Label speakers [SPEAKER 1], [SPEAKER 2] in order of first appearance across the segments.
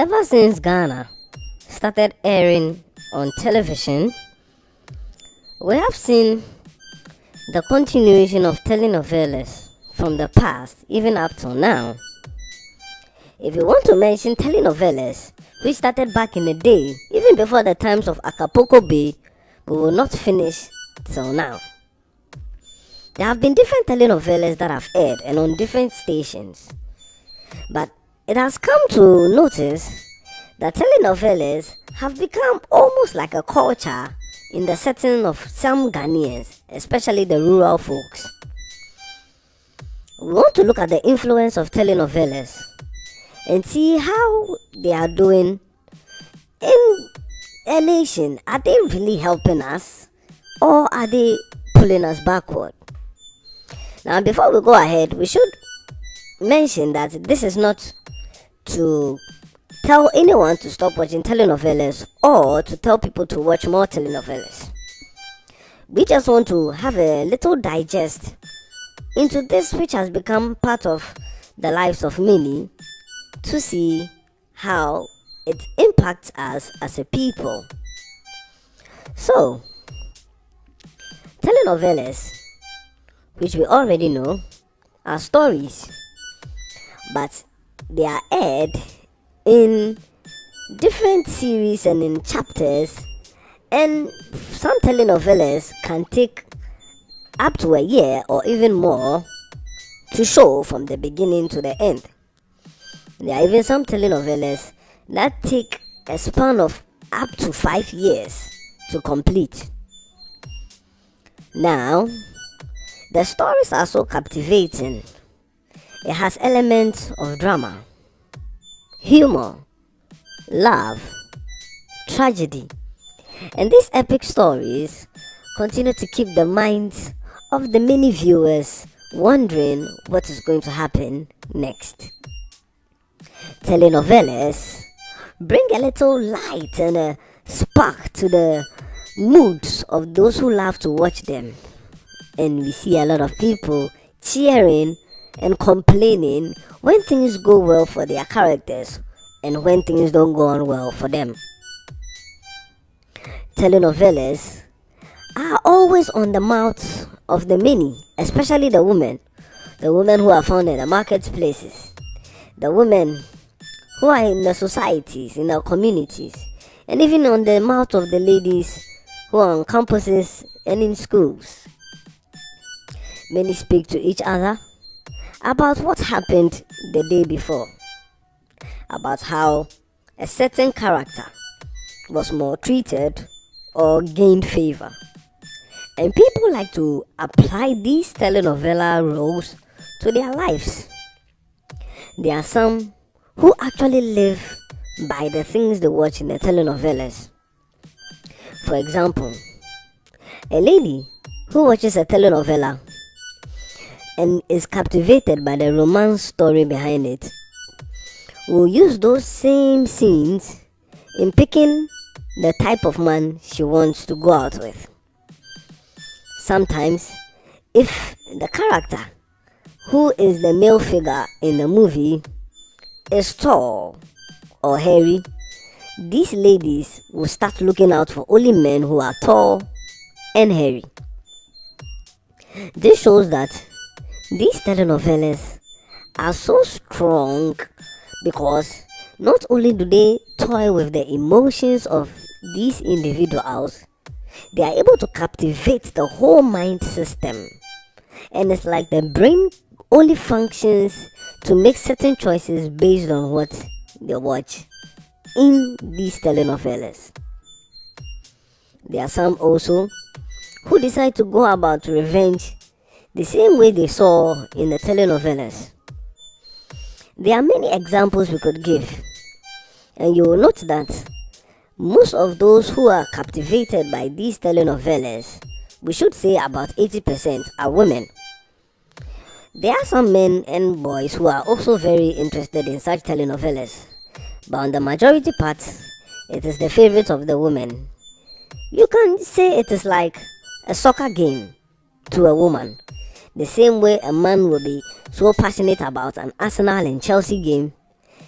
[SPEAKER 1] Ever since Ghana started airing on television, we have seen the continuation of telenovelas from the past even up till now. If you want to mention telenovelas which started back in the day, even before the times of Acapulco Bay, we will not finish till now. There have been different telenovelas that have aired and on different stations, but it has come to notice that telenovelas have become almost like a culture in the setting of some Ghanaians, especially the rural folks. We want to look at the influence of telenovelas and see how they are doing in a nation. Are they really helping us, or are they pulling us backward? Now, before we go ahead, we should mention that this is not to tell anyone to stop watching telenovelas or to tell people to watch more telenovelas. We just want to have a little digest into this, which has become part of the lives of many, to see how it impacts us as a people. So, telenovelas, which we already know, are stories, but they are aired in different series and in chapters, and some telenovelas can take up to a year or even more to show from the beginning to the end. There are even some telenovelas that take a span of up to 5 years to complete. Now, the stories are so captivating. It has elements of drama, humor, love, tragedy, and these epic stories continue to keep the minds of the many viewers wondering what is going to happen next. Telenovelas bring a little light and a spark to the moods of those who love to watch them, and we see a lot of people cheering and complaining when things go well for their characters and when things don't go on well for them. Telenovelas are always on the mouths of the many, especially the women who are found in the marketplaces, the women who are in the societies, in our communities, and even on the mouth of the ladies who are on campuses and in schools. Many speak to each other about what happened the day before, about how a certain character was maltreated or gained favor. And people like to apply these telenovela roles to their lives. There are some who actually live by the things they watch in the telenovelas. For example, a lady who watches a telenovela and is captivated by the romance story behind it will use those same scenes in picking the type of man she wants to go out with. Sometimes, if the character who is the male figure in the movie is tall or hairy, these ladies will start looking out for only men who are tall and hairy. This shows that these telenovelas are so strong because not only do they toy with the emotions of these individuals, they are able to captivate the whole mind system. And it's like the brain only functions to make certain choices based on what they watch in these telenovelas. There are some also who decide to go about revenge the same way they saw in the telenovelas. There are many examples we could give, and you will note that most of those who are captivated by these telenovelas, we should say about 80%, are women. There are some men and boys who are also very interested in such telenovelas, but on the majority part, it is the favorite of the women. You can say it is like a soccer game to a woman, the same way a man will be so passionate about an Arsenal and Chelsea game.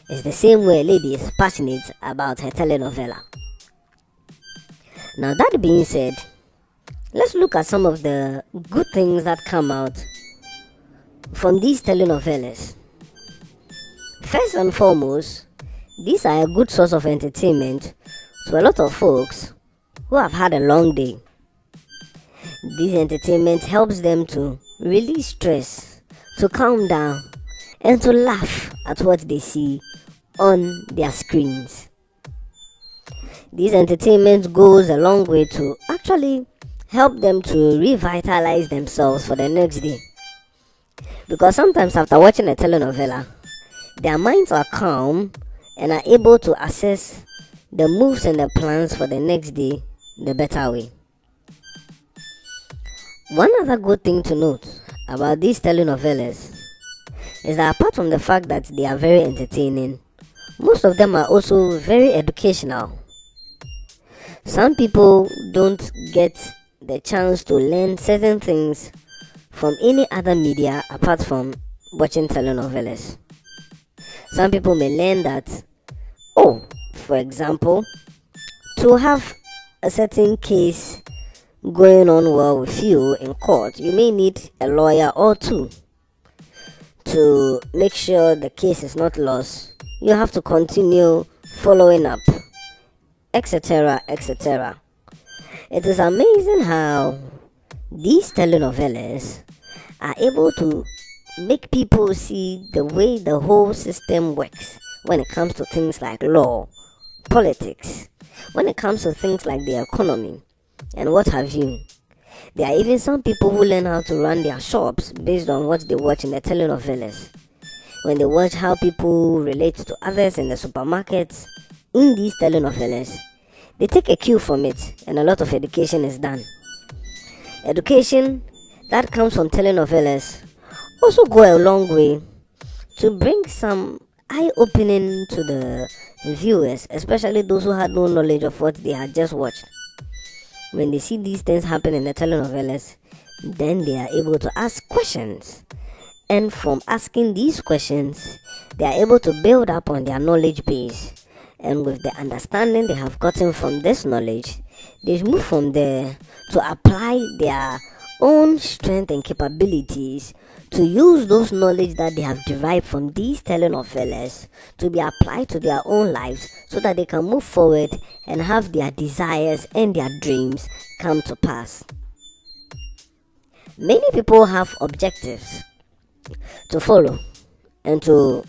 [SPEAKER 1] is the same way a lady is passionate about her telenovela. Now, that being said, let's look at some of the good things that come out from these telenovelas. First and foremost, these are a good source of entertainment to a lot of folks who have had a long day. This entertainment helps them to release stress, to calm down, and to laugh at what they see on their screens. This entertainment goes a long way to actually help them to revitalize themselves for the next day. Because sometimes after watching a telenovela, their minds are calm and are able to assess the moves and the plans for the next day the better way. One other good thing to note about these telenovelas is that apart from the fact that they are very entertaining, most of them are also very educational. Some people don't get the chance to learn certain things from any other media apart from watching telenovelas. Some people may learn that, for example, to have a certain case going on well with you in court, you may need a lawyer or two to make sure the case is not lost. You have to continue following up, etc., etc. It is amazing how these telenovelas are able to make people see the way the whole system works when it comes to things like law, politics, when it comes to things like the economy, and what have you. There are even some people who learn how to run their shops based on what they watch in the telenovelas. When they watch how people relate to others in the supermarkets in these telenovelas, they take a cue from it, and a lot of education is done. Education that comes from telenovelas also go a long way to bring some eye-opening to the viewers, especially those who had no knowledge of what they had just watched. When they see these things happen in the telenovelas, then they are able to ask questions. And from asking these questions, they are able to build up on their knowledge base. And with the understanding they have gotten from this knowledge, they move from there to apply their own strength and capabilities to use those knowledge that they have derived from these telenovelas to be applied to their own lives so that they can move forward and have their desires and their dreams come to pass. Many people have objectives to follow, and to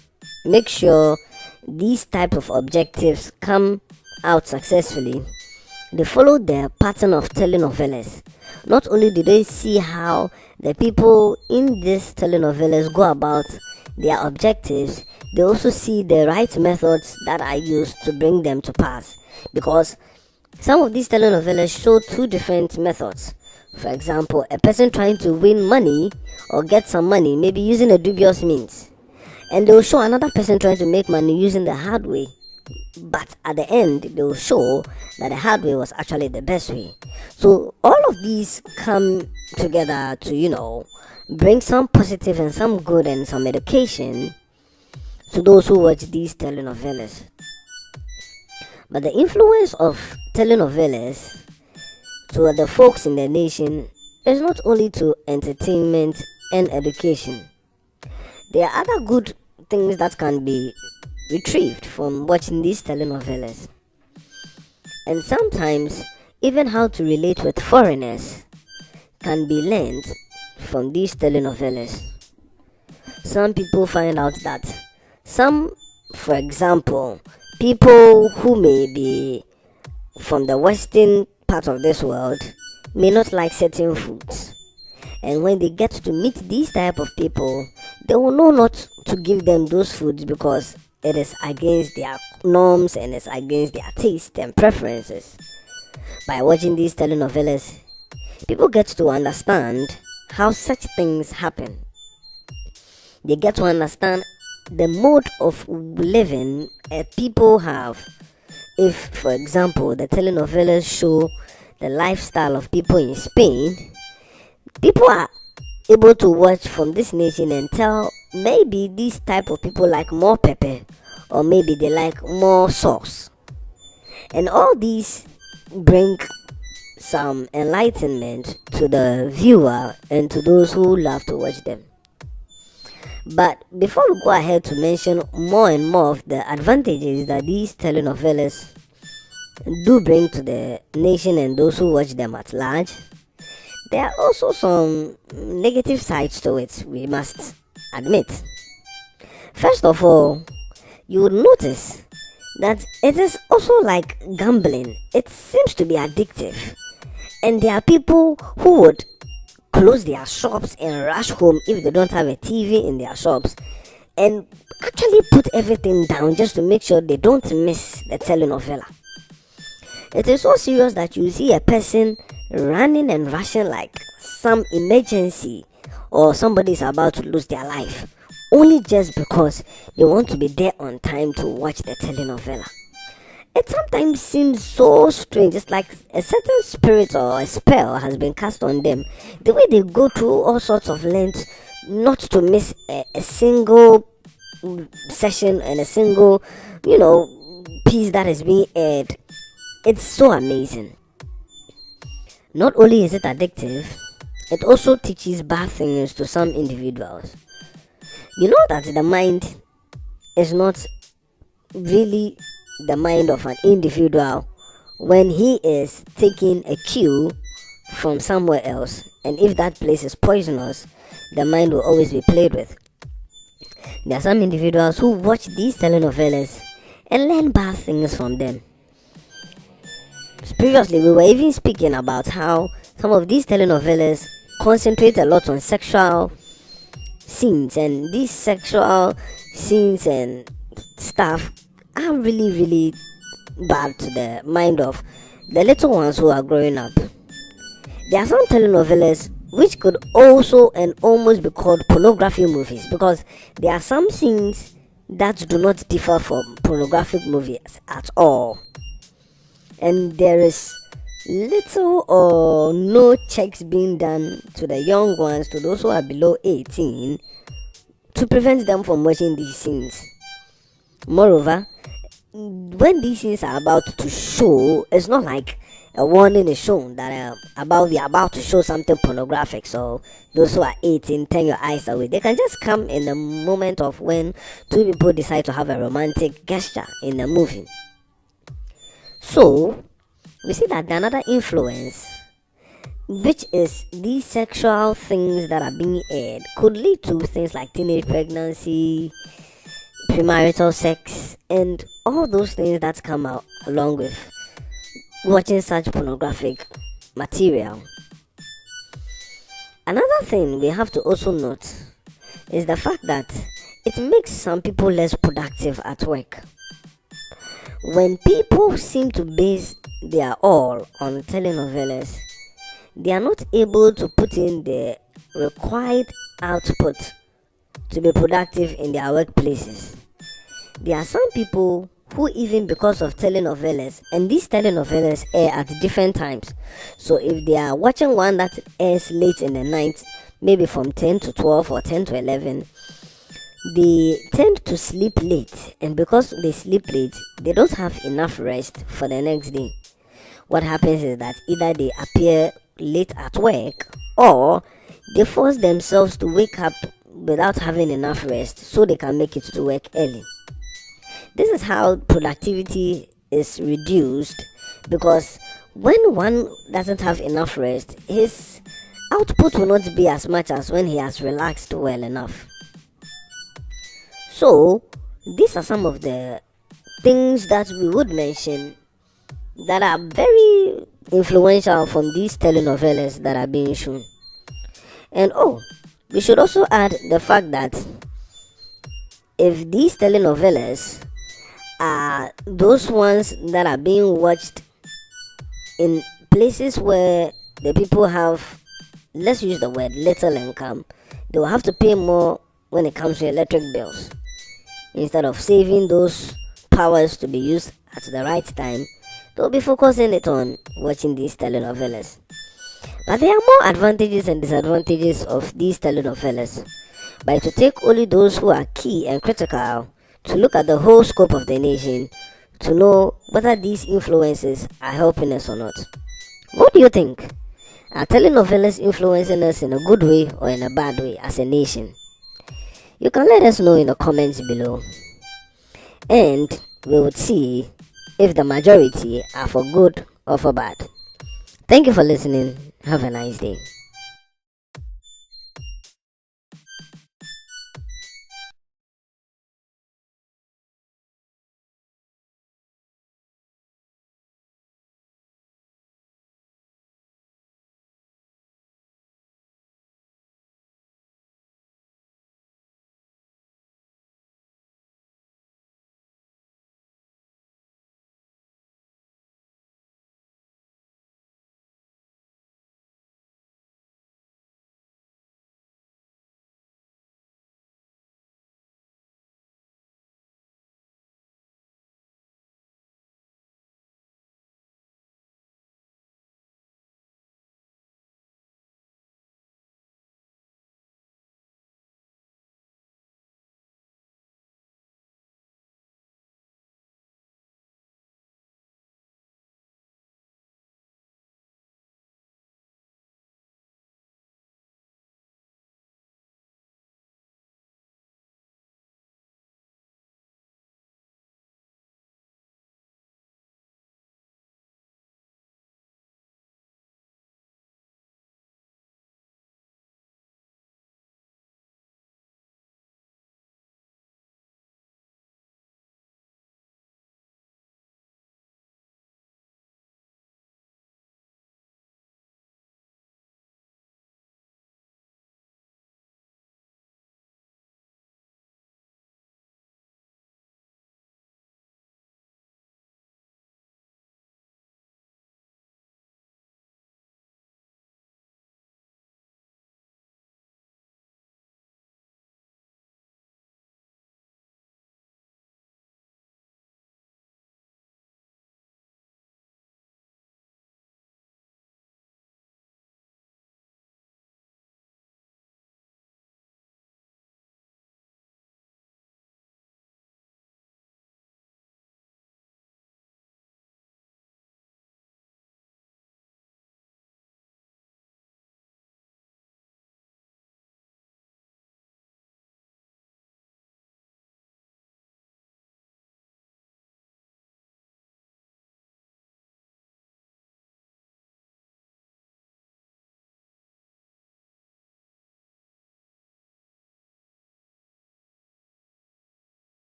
[SPEAKER 1] make sure these type of objectives come out successfully, they follow the pattern of telenovelas. Not only do they see how the people in these telenovelas go about their objectives, they also see the right methods that are used to bring them to pass. Because some of these telenovelas show two different methods. For example, a person trying to win money or get some money, maybe using a dubious means, and they will show another person trying to make money using the hard way. But at the end, they will show that the hard way was actually the best way. So all of these come together to, bring some positive and some good and some education to those who watch these telenovelas. But the influence of telenovelas to the folks in the nation is not only to entertainment and education. There are other good things that can be retrieved from watching these telenovelas. And sometimes even how to relate with foreigners can be learned from these telenovelas. Some people find out that for example, people who may be from the western part of this world may not like certain foods. And when they get to meet these type of people, they will know not to give them those foods because it is against their norms and it's against their taste and preferences. By watching these telenovelas, people get to understand how such things happen. They get to understand the mode of living people have. If, for example, the telenovelas show the lifestyle of people in Spain, people are able to watch from this nation and tell maybe these type of people like more pepper, or maybe they like more sauce. And all these bring some enlightenment to the viewer and to those who love to watch them. But before we go ahead to mention more and more of the advantages that these telenovelas do bring to the nation and those who watch them at large, there are also some negative sides to it, we must admit. First of all, you would notice that it is also like gambling. It seems to be addictive, and there are people who would close their shops and rush home if they don't have a TV in their shops, and actually put everything down just to make sure they don't miss the telenovela. It is so serious that you see a person running and rushing like some emergency or somebody is about to lose their life, only just because they want to be there on time to watch the telenovela. It sometimes seems so strange. It's like a certain spirit or a spell has been cast on them. The way they go through all sorts of lengths not to miss a single session and a single, piece that is being aired. It's so amazing. Not only is it addictive, it also teaches bad things to some individuals. You know that the mind is not really the mind of an individual when he is taking a cue from somewhere else, and if that place is poisonous, the mind will always be played with. There are some individuals who watch these telenovelas and learn bad things from them. Previously, we were even speaking about how some of these telenovelas concentrate a lot on sexual scenes, and these sexual scenes and stuff are really, really bad to the mind of the little ones who are growing up. There are some telenovelas which could also and almost be called pornography movies, because there are some scenes that do not differ from pornographic movies at all. And there is little or no checks being done to the young ones, to those who are below 18, to prevent them from watching these scenes. Moreover, when these scenes are about to show, it's not like a warning is shown that we are about to show something pornographic, so those who are 18, turn your eyes away. They can just come in the moment of when two people decide to have a romantic gesture in the movie. So we see that another influence, which is these sexual things that are being aired, could lead to things like teenage pregnancy, premarital sex, and all those things that come out along with watching such pornographic material. Another thing we have to also note is the fact that it makes some people less productive at work. When people seem to base their all on telenovelas, they are not able to put in the required output to be productive in their workplaces. There are some people who, even because of telenovelas, and these telenovelas air at different times, so if they are watching one that airs late in the night, maybe from 10 to 12 or 10 to 11, they tend to sleep late, and because they sleep late, they don't have enough rest for the next day. What happens is that either they appear late at work, or they force themselves to wake up without having enough rest so they can make it to work early. This is how productivity is reduced, because when one doesn't have enough rest, his output will not be as much as when he has relaxed well enough. So these are some of the things that we would mention that are very influential from these telenovelas that are being shown. And we should also add the fact that if these telenovelas are those ones that are being watched in places where the people have, let's use the word, little income, they will have to pay more when it comes to electric bills. Instead of saving those powers to be used at the right time, they'll be focusing it on watching these telenovelas. But there are more advantages and disadvantages of these telenovelas. But to take only those who are key and critical to look at the whole scope of the nation to know whether these influences are helping us or not. What do you think? Are telenovelas influencing us in a good way or in a bad way as a nation? You can let us know in the comments below. And we would see if the majority are for good or for bad. Thank you for listening. Have a nice day.